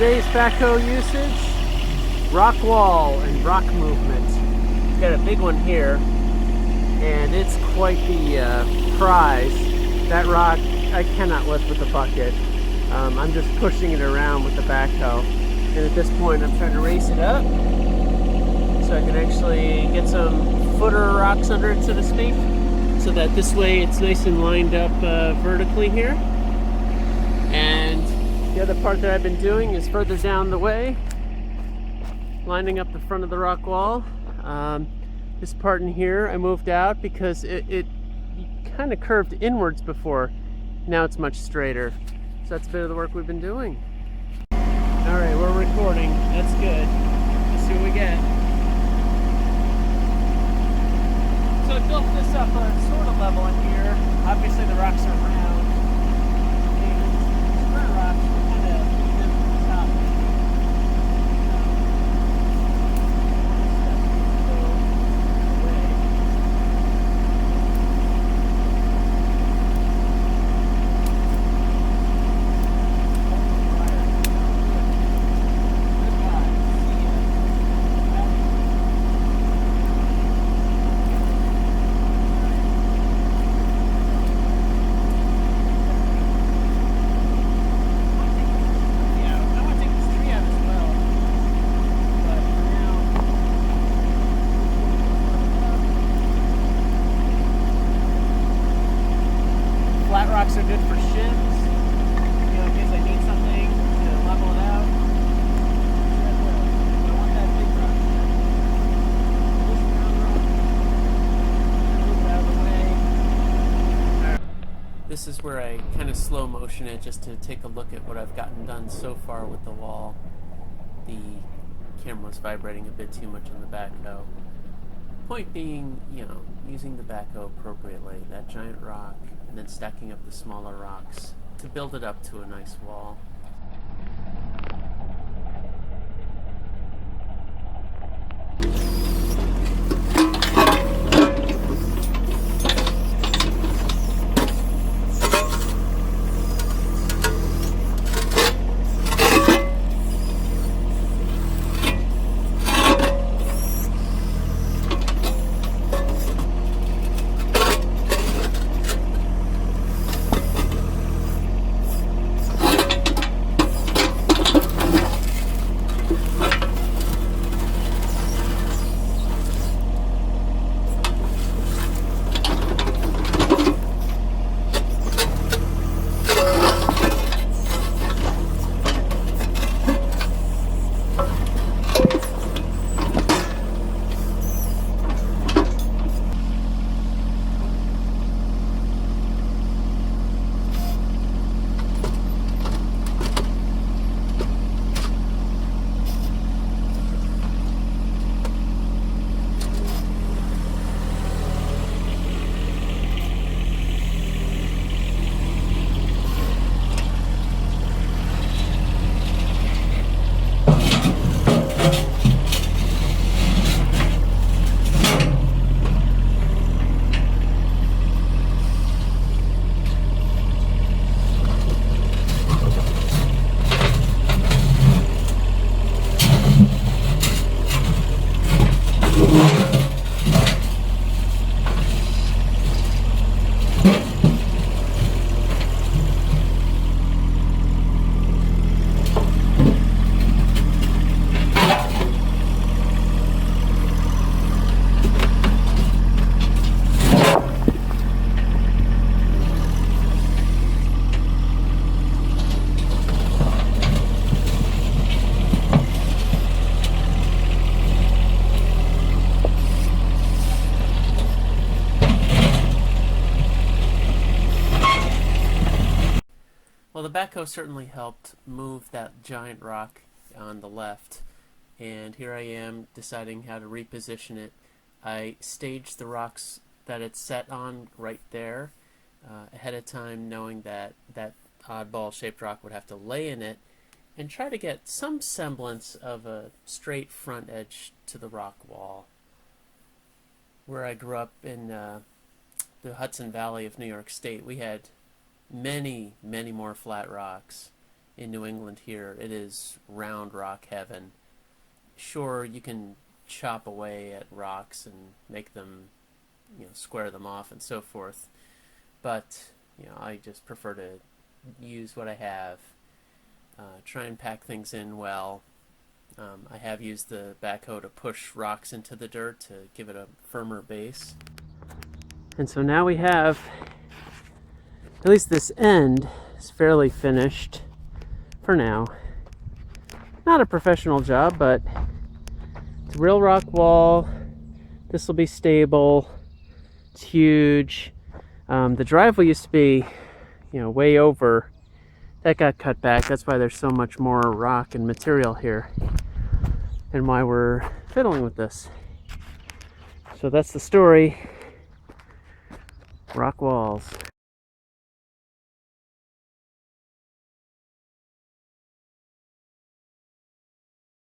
Today's backhoe usage, rock wall and rock movement. Got a big one here, and it's quite the prize. That rock I cannot lift with the bucket. I'm just pushing it around with the backhoe, and at this point I'm trying to raise it up so I can actually get some footer rocks under it, so to speak, so that this way it's nice and lined up vertically here. And the other part that I've been doing is further down the way, lining up the front of the rock wall. This part in here I moved out because it kind of curved inwards before. Now it's much straighter. So that's a bit of the work we've been doing. Alright, we're recording. That's good. Let's see what we get. So I built this up a sort of level in here. Obviously the rocks are round. And square rocks will kind of lead them to the top. Flat rocks are good for shims, you know, in case I need something to level it out. I don't want that big rock here. This round rock, move it out of the way. This is where I kind of slow motion it just to take a look at what I've gotten done so far with the wall. The camera's vibrating a bit too much on the backhoe. Point being, you know, using the backhoe appropriately, that giant rock, and then stacking up the smaller rocks to build it up to a nice wall. Well, the backhoe certainly helped move that giant rock on the left, and here I am deciding how to reposition it. I staged the rocks that it's set on right there ahead of time, knowing that that oddball shaped rock would have to lay in it, and try to get some semblance of a straight front edge to the rock wall. Where I grew up in the Hudson Valley of New York State, we had many more flat rocks in New England here, it is round rock heaven. Sure, you can chop away at rocks and make them, square them off and so forth, but I just prefer to use what I have. Try and pack things in well. I have used the backhoe to push rocks into the dirt to give it a firmer base. And so now we have, at least this end is fairly finished for now. Not a professional job, but it's a real rock wall. This will be stable. It's huge. The driveway used to be, way over. That got cut back. That's why there's so much more rock and material here, and why we're fiddling with this. So that's the story. Rock walls.